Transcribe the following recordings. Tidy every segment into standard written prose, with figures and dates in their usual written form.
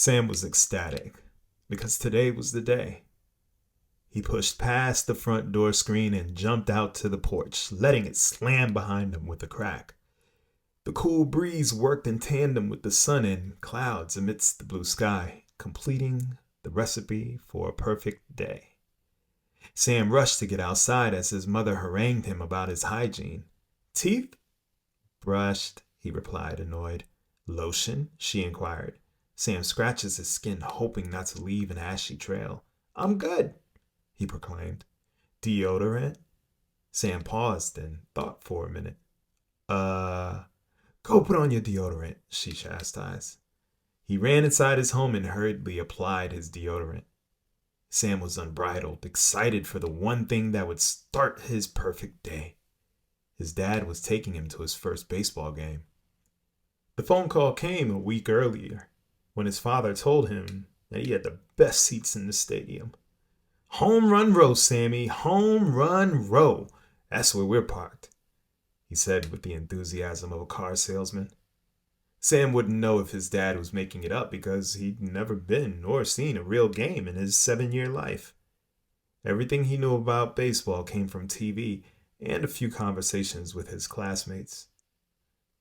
Sam was ecstatic because today was the day. He pushed past the front door screen and jumped out to the porch, letting it slam behind him with a crack. The cool breeze worked in tandem with the sun and clouds amidst the blue sky, completing the recipe for a perfect day. Sam rushed to get outside as his mother harangued him about his hygiene. Teeth? Brushed, he replied, annoyed. Lotion? She inquired. Sam scratches his skin, hoping not to leave an ashy trail. I'm good, he proclaimed. Deodorant? Sam paused and thought for a minute. Go put on your deodorant, she chastised. He ran inside his home and hurriedly applied his deodorant. Sam was unbridled, excited for the one thing that would start his perfect day. His dad was taking him to his first baseball game. The phone call came a week earlier, when his father told him that he had the best seats in the stadium. Home run row, Sammy, home run row. That's where we're parked, he said with the enthusiasm of a car salesman. Sam wouldn't know if his dad was making it up because he'd never been or seen a real game in his 7-year life. Everything he knew about baseball came from TV and a few conversations with his classmates.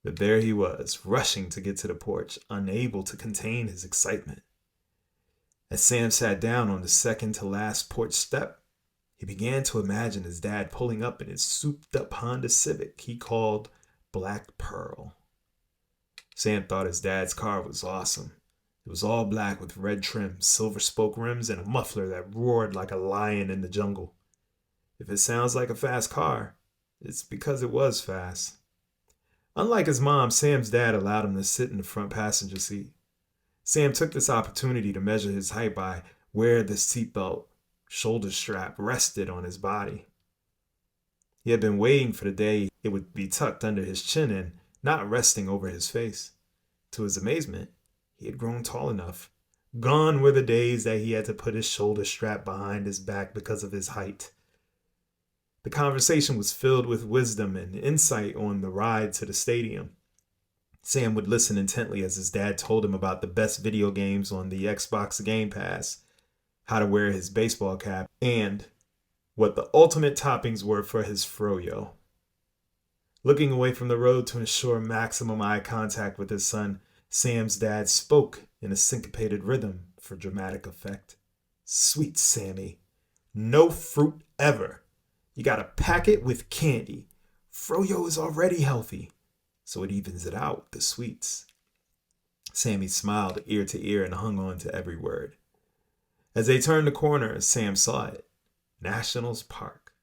But there he was, rushing to get to the porch, unable to contain his excitement. As Sam sat down on the second to last porch step, he began to imagine his dad pulling up in his souped-up Honda Civic he called Black Pearl. Sam thought his dad's car was awesome. It was all black with red trim, silver spoke rims, and a muffler that roared like a lion in the jungle. If it sounds like a fast car, it's because it was fast. Unlike his mom, Sam's dad allowed him to sit in the front passenger seat. Sam took this opportunity to measure his height by where the seatbelt shoulder strap rested on his body. He had been waiting for the day it would be tucked under his chin and not resting over his face. To his amazement, he had grown tall enough. Gone were the days that he had to put his shoulder strap behind his back because of his height. The conversation was filled with wisdom and insight on the ride to the stadium. Sam would listen intently as his dad told him about the best video games on the Xbox Game Pass, how to wear his baseball cap, and what the ultimate toppings were for his froyo. Looking away from the road to ensure maximum eye contact with his son, Sam's dad spoke in a syncopated rhythm for dramatic effect. Sweet Sammy, no fruit ever. You gotta pack it with candy. Froyo is already healthy, so it evens it out with the sweets. Sammy smiled ear to ear and hung on to every word. As they turned the corner, Sam saw it. Nationals Park.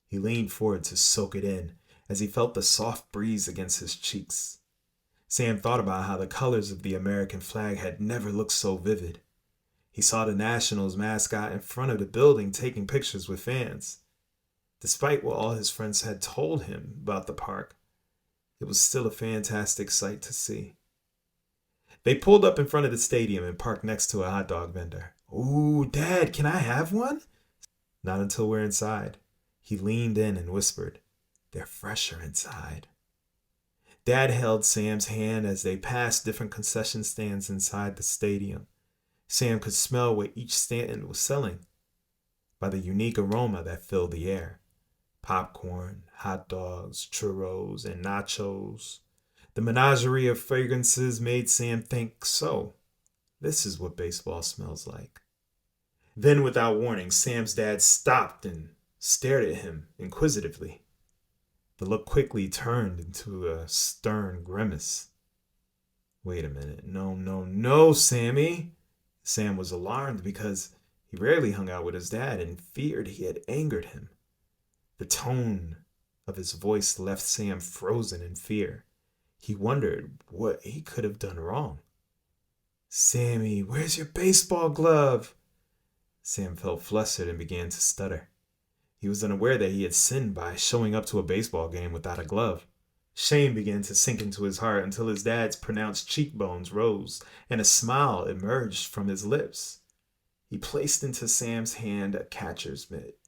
He leaned forward to soak it in as he felt the soft breeze against his cheeks. Sam thought about how the colors of the American flag had never looked so vivid. He saw the Nationals mascot in front of the building taking pictures with fans. Despite what all his friends had told him about the park, it was still a fantastic sight to see. They pulled up in front of the stadium and parked next to a hot dog vendor. Ooh, Dad, can I have one? Not until we're inside. He leaned in and whispered, They're fresher inside. Dad held Sam's hand as they passed different concession stands inside the stadium. Sam could smell what each stand was selling by the unique aroma that filled the air. Popcorn, hot dogs, churros, and nachos. The menagerie of fragrances made Sam think, so, this is what baseball smells like. Then, without warning, Sam's dad stopped and stared at him inquisitively. The look quickly turned into a stern grimace. Wait a minute. No, Sammy. Sam was alarmed because he rarely hung out with his dad and feared he had angered him. The tone of his voice left Sam frozen in fear. He wondered what he could have done wrong. Sammy, where's your baseball glove? Sam felt flustered and began to stutter. He was unaware that he had sinned by showing up to a baseball game without a glove. Shame began to sink into his heart until his dad's pronounced cheekbones rose and a smile emerged from his lips. He placed into Sam's hand a catcher's mitt.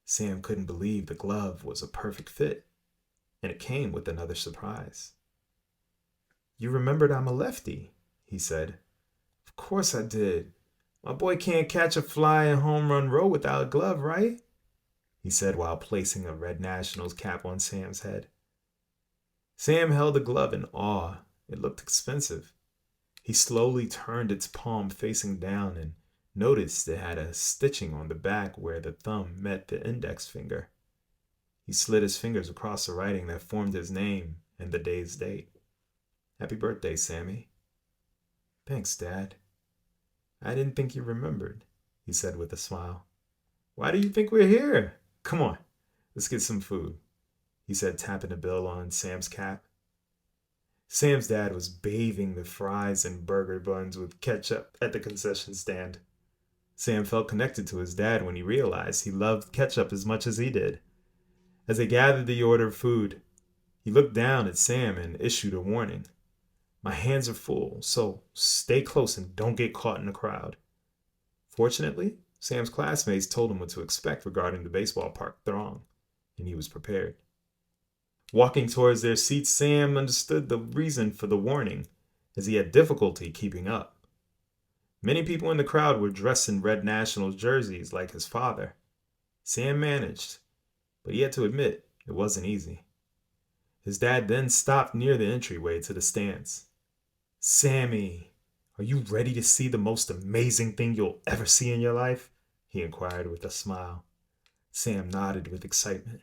Sam couldn't believe the glove was a perfect fit, and it came with another surprise. You remembered I'm a lefty, he said. Of course I did. My boy can't catch a fly in home run row without a glove, right? He said while placing a Red Nationals cap on Sam's head. Sam held the glove in awe. It looked expensive. He slowly turned its palm facing down and noticed it had a stitching on the back where the thumb met the index finger. He slid his fingers across the writing that formed his name and the day's date. Happy birthday, Sammy. Thanks, Dad. I didn't think you remembered, he said with a smile. Why do you think we're here? Come on, let's get some food, he said, tapping a bill on Sam's cap. Sam's dad was bathing the fries and burger buns with ketchup at the concession stand. Sam felt connected to his dad when he realized he loved ketchup as much as he did. As they gathered the order of food, he looked down at Sam and issued a warning. My hands are full, so stay close and don't get caught in the crowd. Fortunately, Sam's classmates told him what to expect regarding the baseball park throng, and he was prepared. Walking towards their seats, Sam understood the reason for the warning, as he had difficulty keeping up. Many people in the crowd were dressed in Red Nationals jerseys like his father. Sam managed, but he had to admit it wasn't easy. His dad then stopped near the entryway to the stands. Sammy, are you ready to see the most amazing thing you'll ever see in your life? He inquired with a smile. Sam nodded with excitement.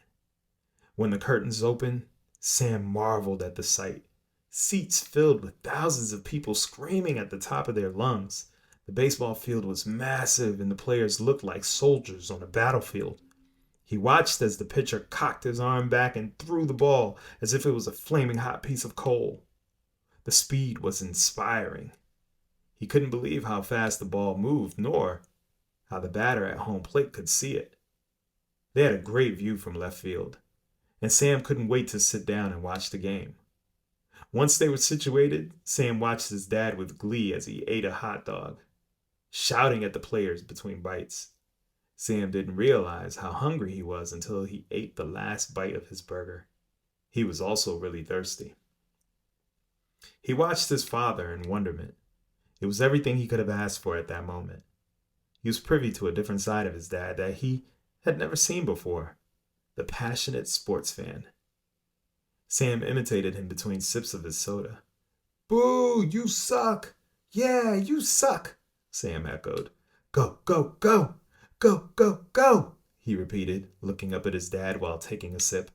When the curtains opened, Sam marveled at the sight. Seats filled with thousands of people screaming at the top of their lungs. The baseball field was massive and the players looked like soldiers on a battlefield. He watched as the pitcher cocked his arm back and threw the ball as if it was a flaming hot piece of coal. The speed was inspiring. He couldn't believe how fast the ball moved, nor how the batter at home plate could see it. They had a great view from left field, and Sam couldn't wait to sit down and watch the game. Once they were situated, Sam watched his dad with glee as he ate a hot dog, shouting at the players between bites. Sam didn't realize how hungry he was until he ate the last bite of his burger. He was also really thirsty. He watched his father in wonderment. It was everything he could have asked for at that moment. He was privy to a different side of his dad that he had never seen before, the passionate sports fan. Sam imitated him between sips of his soda. Boo, you suck! Yeah, you suck! Sam echoed. Go, go, go! Go, go, go! He repeated, looking up at his dad while taking a sip.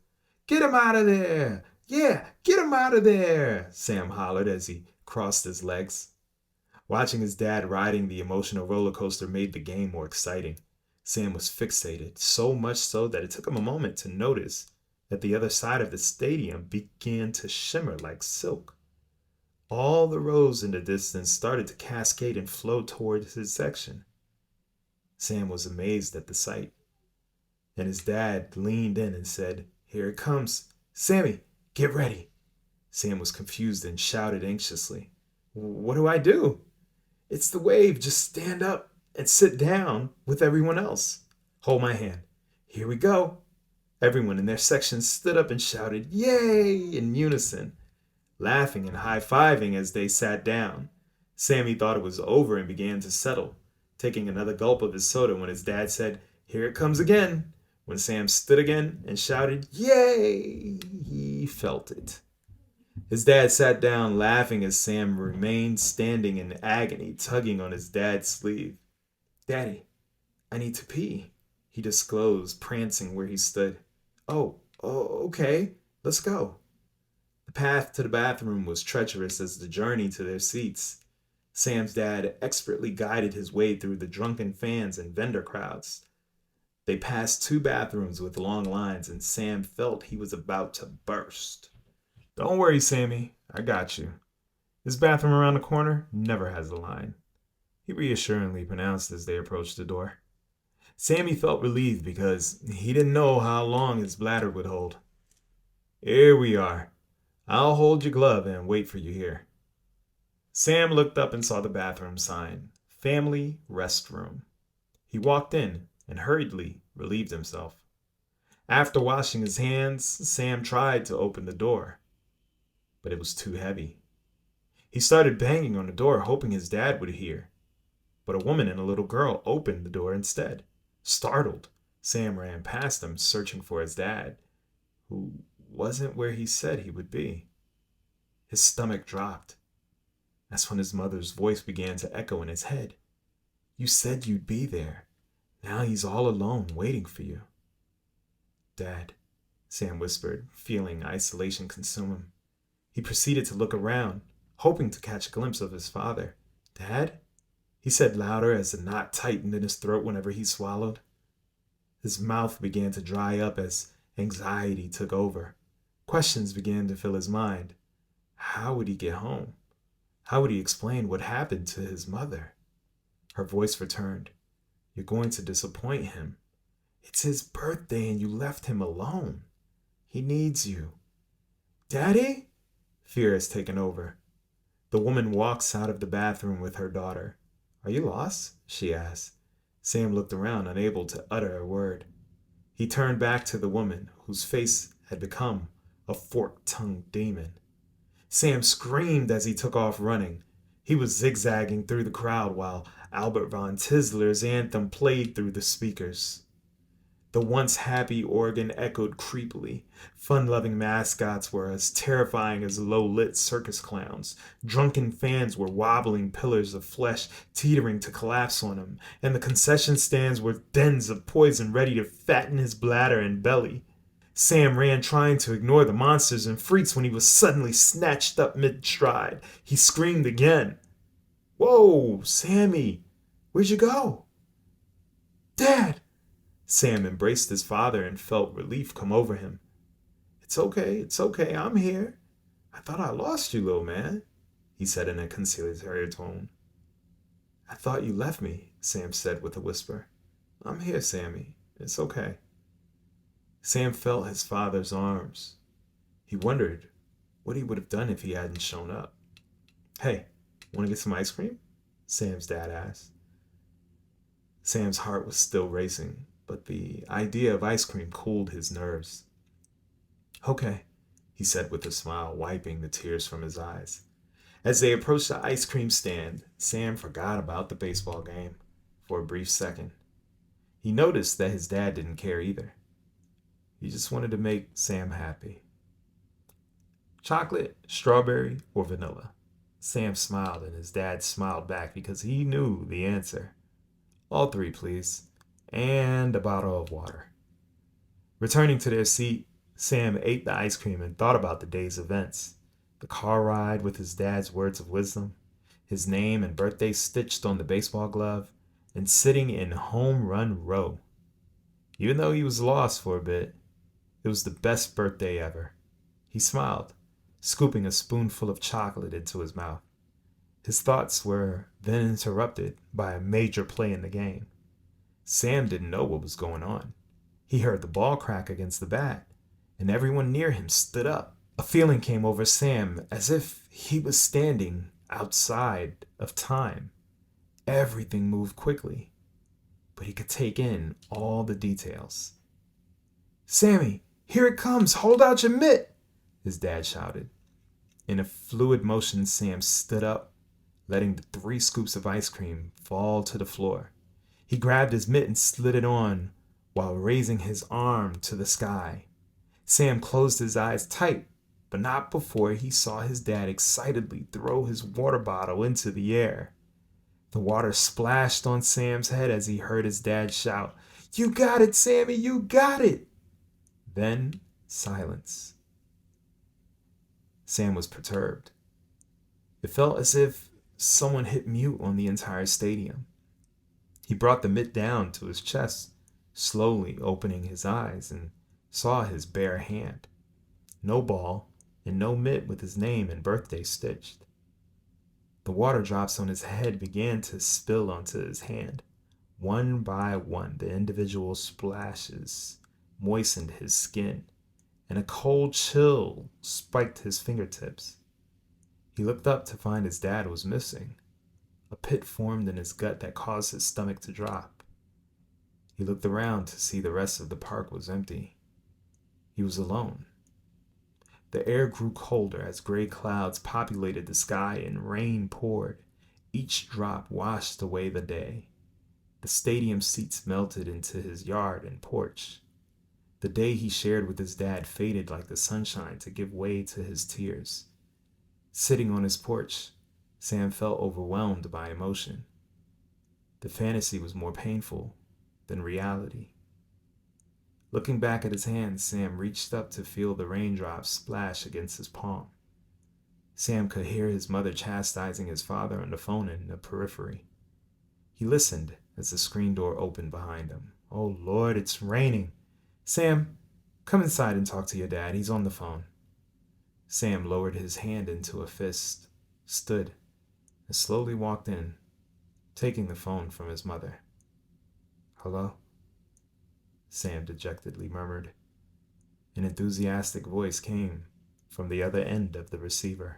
Get him out of there! Yeah, get him out of there! Sam hollered as he crossed his legs. Watching his dad riding the emotional roller coaster made the game more exciting. Sam was fixated, so much so that it took him a moment to notice that the other side of the stadium began to shimmer like silk. All the rows in the distance started to cascade and flow towards his section. Sam was amazed at the sight, and his dad leaned in and said, Here it comes. Sammy, get ready. Sam was confused and shouted anxiously, What do I do? It's the wave. Just stand up and sit down with everyone else. Hold my hand. Here we go. Everyone in their section stood up and shouted, Yay! In unison, laughing and high-fiving as they sat down. Sammy thought it was over and began to settle, taking another gulp of his soda when his dad said, Here it comes again. When Sam stood again and shouted, Yay! He felt it. His dad sat down laughing as Sam remained standing in agony, tugging on his dad's sleeve. Daddy, I need to pee, he disclosed, prancing where he stood. Oh, okay, let's go. The path to the bathroom was treacherous as the journey to their seats. Sam's dad expertly guided his way through the drunken fans and vendor crowds. They passed 2 bathrooms with long lines, and Sam felt he was about to burst. Don't worry, Sammy, I got you. This bathroom around the corner never has a line, he reassuringly pronounced as they approached the door. Sammy felt relieved because he didn't know how long his bladder would hold. Here we are. I'll hold your glove and wait for you here. Sam looked up and saw the bathroom sign, Family Restroom. He walked in and hurriedly relieved himself. After washing his hands, Sam tried to open the door, but it was too heavy. He started banging on the door, hoping his dad would hear. but a woman and a little girl opened the door instead. Startled, Sam ran past them, searching for his dad, who wasn't where he said he would be. His stomach dropped. That's when his mother's voice began to echo in his head. You said you'd be there. Now he's all alone, waiting for you. Dad, Sam whispered, feeling isolation consume him. He proceeded to look around, hoping to catch a glimpse of his father. Dad? He said louder as a knot tightened in his throat whenever he swallowed. His mouth began to dry up as anxiety took over. Questions began to fill his mind. How would he get home? How would he explain what happened to his mother? Her voice returned. You're going to disappoint him. It's his birthday and you left him alone. He needs you. Daddy? Fear has taken over. The woman walks out of the bathroom with her daughter. Are you lost? She asked. Sam looked around, unable to utter a word. He turned back to the woman, whose face had become a fork-tongued demon. Sam screamed as he took off running. He was zigzagging through the crowd while Albert von Tisler's anthem played through the speakers. The once happy organ echoed creepily. Fun-loving mascots were as terrifying as low-lit circus clowns. Drunken fans were wobbling pillars of flesh, teetering to collapse on him, and the concession stands were dens of poison ready to fatten his bladder and belly. Sam ran, trying to ignore the monsters and freaks, when he was suddenly snatched up mid-stride. He screamed again. Whoa, Sammy! Where'd you go? Dad! Sam embraced his father and felt relief come over him. It's okay, I'm here. I thought I lost you, little man, he said in a conciliatory tone. I thought you left me, Sam said with a whisper. I'm here, Sammy. It's okay. Sam felt his father's arms. He wondered what he would have done if he hadn't shown up. Hey, want to get some ice cream? Sam's dad asked. Sam's heart was still racing, but the idea of ice cream cooled his nerves. Okay, he said with a smile, wiping the tears from his eyes. As they approached the ice cream stand, Sam forgot about the baseball game for a brief second. He noticed that his dad didn't care either. He just wanted to make Sam happy. Chocolate, strawberry, or vanilla? Sam smiled and his dad smiled back because he knew the answer. All three, please. And a bottle of water. Returning to their seat, Sam ate the ice cream and thought about the day's events. The car ride with his dad's words of wisdom, his name and birthday stitched on the baseball glove, and sitting in home run row. Even though he was lost for a bit, it was the best birthday ever. He smiled, scooping a spoonful of chocolate into his mouth. His thoughts were then interrupted by a major play in the game. Sam didn't know what was going on. He heard the ball crack against the bat, and everyone near him stood up. A feeling came over Sam as if he was standing outside of time. Everything moved quickly, but he could take in all the details. Sammy, here it comes! Hold out your mitt! His dad shouted. In a fluid motion, Sam stood up, letting the 3 scoops of ice cream fall to the floor. He grabbed his mitt and slid it on while raising his arm to the sky. Sam closed his eyes tight, but not before he saw his dad excitedly throw his water bottle into the air. The water splashed on Sam's head as he heard his dad shout, "You got it, Sammy, you got it!" Then silence. Sam was perturbed. It felt as if someone hit mute on the entire stadium. He brought the mitt down to his chest, slowly opening his eyes, and saw his bare hand. No ball, and no mitt with his name and birthday stitched. The water drops on his head began to spill onto his hand. One by one, the individual splashes moistened his skin, and a cold chill spiked his fingertips. He looked up to find his dad was missing. A pit formed in his gut that caused his stomach to drop. He looked around to see the rest of the park was empty. He was alone. The air grew colder as gray clouds populated the sky and rain poured. Each drop washed away the day. The stadium seats melted into his yard and porch. The day he shared with his dad faded like the sunshine to give way to his tears. Sitting on his porch, Sam felt overwhelmed by emotion. The fantasy was more painful than reality. Looking back at his hands, Sam reached up to feel the raindrops splash against his palm. Sam could hear his mother chastising his father on the phone in the periphery. He listened as the screen door opened behind him. Oh Lord, it's raining. Sam, come inside and talk to your dad. He's on the phone. Sam lowered his hand into a fist, stood, and slowly walked in, taking the phone from his mother. Hello? Sam dejectedly murmured. An enthusiastic voice came from the other end of the receiver.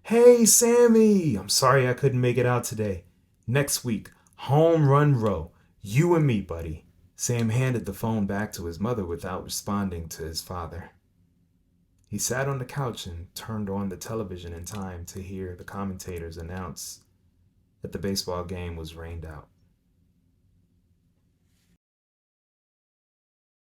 Hey, Sammy! I'm sorry I couldn't make it out today. Next week, home run row. You and me, buddy. Sam handed the phone back to his mother without responding to his father. He sat on the couch and turned on the television in time to hear the commentators announce that the baseball game was rained out.